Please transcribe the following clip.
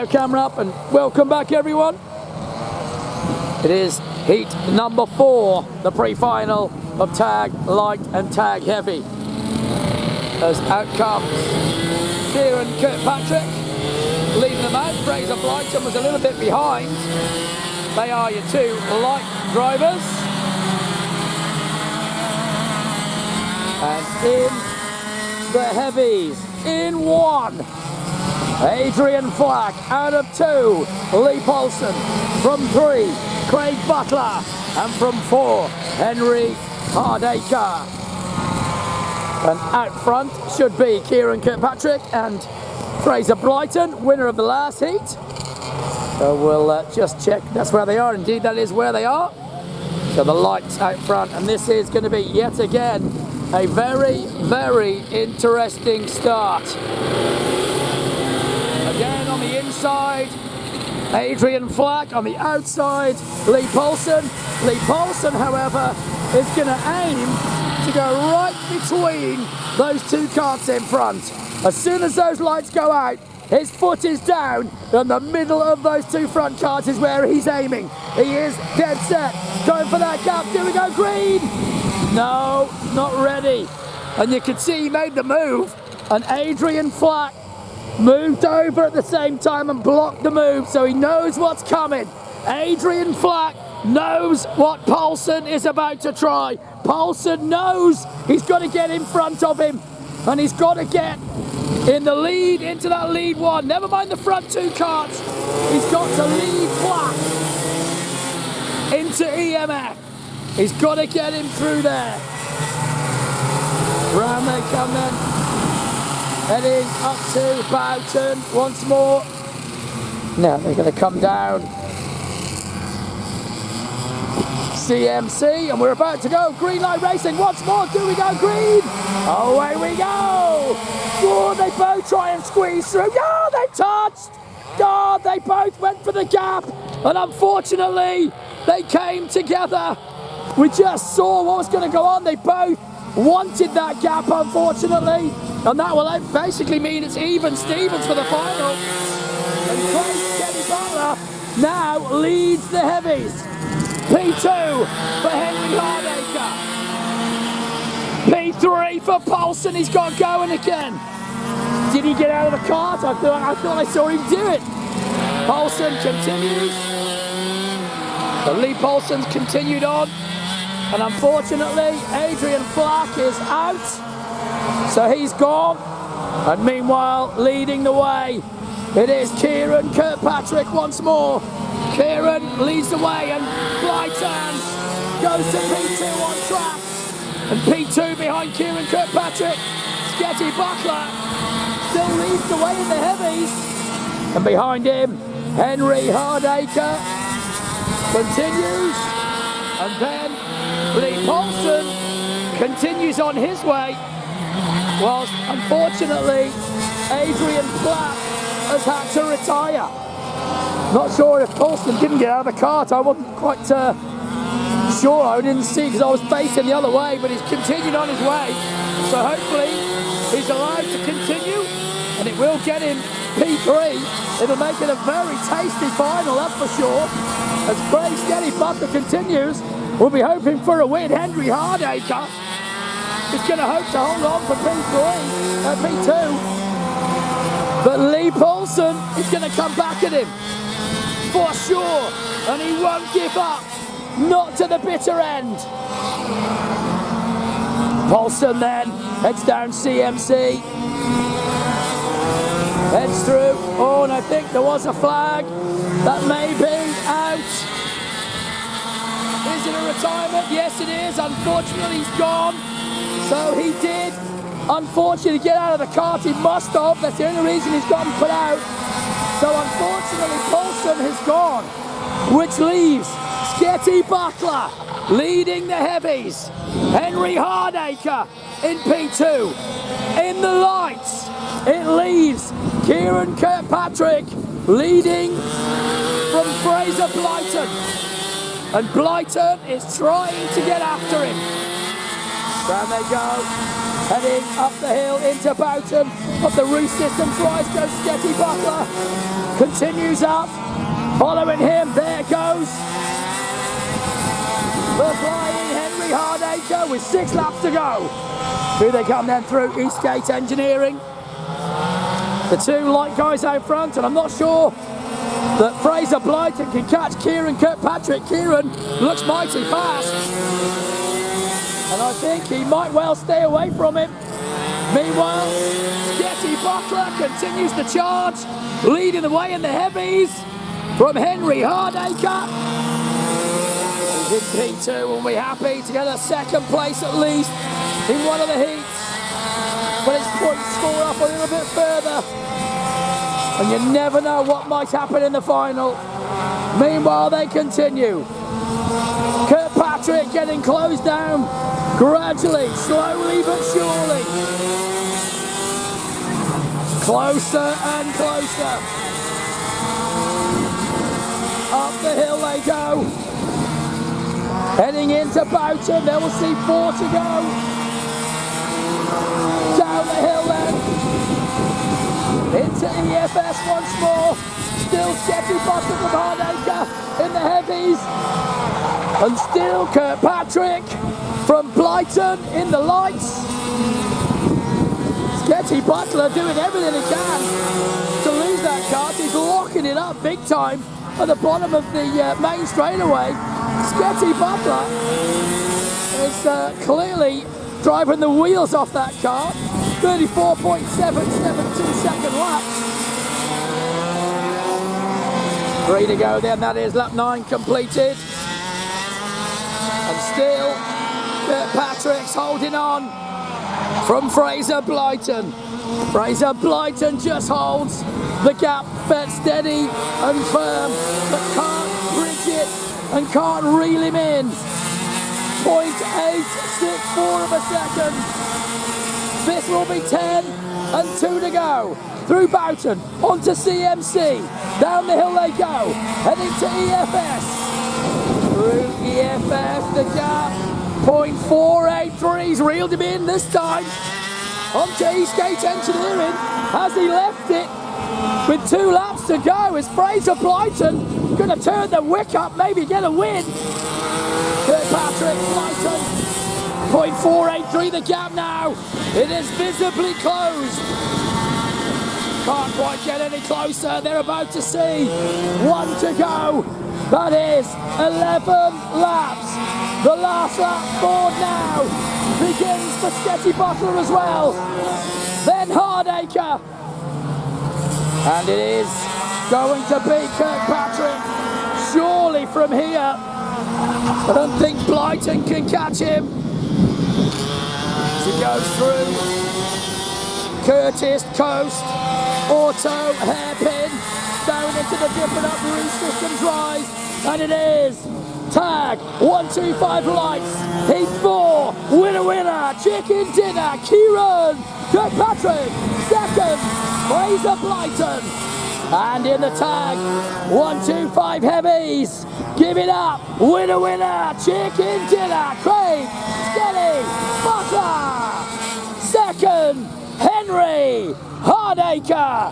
Camera up and welcome back everyone. It is heat number 4, the pre-final of Tag Light and Tag Heavy. As out comes Kieran Kirkpatrick, leading them out. Fraser Blyton was a little bit behind. They are your two light drivers. And in the heavies, in 1. Adrian Flack out of 2, Lee Paulson from 3, Craig Butler, and from 4, Henry Hardacre. And out front should be Kieran Kirkpatrick and Fraser Blyton, winner of the last heat. So we'll just check, that's where they are, indeed that is where they are. So the lights out front, and this is going to be yet again a very, very interesting start. Again on the inside, Adrian Flack. On the outside, Lee Paulson. Lee Paulson, however, is going to aim to go right between those two karts in front. As soon as those lights go out, his foot is down, and the middle of those two front karts is where he's aiming. He is dead set, going for that gap. Here we go, green! No, not ready. And you can see he made the move, and Adrian Flack moved over at the same time and blocked the move, so he knows what's coming. Adrian Flack knows what Paulson is about to try. Paulson knows he's got to get in front of him, and he's got to get in the lead, into that lead 1. Never mind the front 2 karts. He's got to lead Flack into EMF. He's got to get him through there. Round they come then. Heading up to Boughton once more. Now they're going to come down CMC, and we're about to go green light racing once more. Do we go green? Away we go! Oh, they both try and squeeze through. Oh, they touched! Oh, they both went for the gap, and unfortunately they came together. We just saw what was going to go on. They both wanted that gap, unfortunately. And that will basically mean it's even Stevens for the final. And Kenny Butler now leads the heavies. P2 for Henry Hardacre. P3 for Paulson. He's got going again. Did he get out of the kart? I thought I saw him do it. Paulson continues. So Lee Paulson's continued on. And unfortunately, Adrian Flack is out. So he's gone, and meanwhile, leading the way, it is Kieran Kirkpatrick once more. Kieran leads the way, and Blyton goes to P2 on track. And P2 behind Kieran Kirkpatrick. Sketty Butler still leads the way in the heavies. And behind him, Henry Hardacre continues. And then Lee Paulson continues on his way. Whilst, unfortunately, Adrian Flack has had to retire. Not sure if Paulson didn't get out of the kart. I wasn't quite sure. I didn't see because I was facing the other way, but he's continued on his way. So hopefully he's allowed to continue, and it will get him P3. It'll make it a very tasty final, that's for sure. As Craig Steady Butler continues, we'll be hoping for a win. Henry Hardacre is going to hope to hold on for P2. But Lee Paulson is going to come back at him for sure, and he won't give up, not to the bitter end. Paulson then heads down CMC, heads through. Oh, and I think there was a flag that may be out. Is it a retirement? Yes, it is. Unfortunately, he's gone. So he did, unfortunately, get out of the kart. He must have. That's the only reason he's gotten put out. So unfortunately, Paulson has gone, which leaves Sketty Butler leading the heavies. Henry Hardacre in P2. In the lights, it leaves Kieran Kirkpatrick leading from Fraser Blyton. And Blyton is trying to get after him. Down they go. Heading up the hill into Boughton. Up the roof system twice goes Sketty Butler. Continues up. Following him, there goes the flying Henry Hardacre with 6 laps to go. Here they come then through Eastgate Engineering. The 2 light guys out front, and I'm not sure that Fraser Blyton can catch Kieran Kirkpatrick. Kieran looks mighty fast, and I think he might well stay away from him. Meanwhile, Sketty Butler continues the charge, leading the way in the heavies from Henry Hardacre. He's in P2 and we're happy to get a 2nd place at least in one of the heats. But his points score up a little bit further, and you never know what might happen in the final. Meanwhile, they continue. Kirkpatrick getting closed down gradually, slowly but surely. Closer and closer. Up the hill they go. Heading into Boughton, they will see 4 to go. Down the hill then. Into EFS once more. Still Sketty Butler from Hardacre in the heavies. And still Kirkpatrick from Blyton in the lights. Sketty Butler doing everything he can to lose that kart. He's locking it up big time at the bottom of the main straightaway. Sketty Butler is clearly driving the wheels off that kart. 34.772 second laps. 3 to go then, that is lap 9 completed. And still Kirkpatrick's holding on from Fraser Blyton. Fraser Blyton just holds the gap, fed steady and firm, but can't bridge it and can't reel him in. 0.864 of a second. This will be 10 and 2 to go. Through Boughton, onto CMC. Down the hill they go, heading to EFS. Through EFS, the gap, 0.483. He's reeled him in this time. Onto Eastgate Engineering. Has he left it? With 2 laps to go, is Fraser Blyton going to turn the wick up, maybe get a win? Kirkpatrick, Blyton, 0.483 the gap now. It is visibly closed. Can't quite get any closer. They're about to see 1 to go. That is 11 laps. The last lap board now begins for Sketty Butler as well. Then Hardacre. And it is going to be Kirkpatrick, surely from here. I don't think Blyton can catch him. As he goes through Curtis Coast, Auto, Hairpin, down into the different up roof systems rise. And it is tag 125 lights, heat 4, winner, chicken dinner, Kieran Kirkpatrick, 2nd, Fraser Blyton. And in the tag, 125 heavies, give it up, winner, chicken dinner, Craig Sketty Butler. 2nd, Henry Hardacre.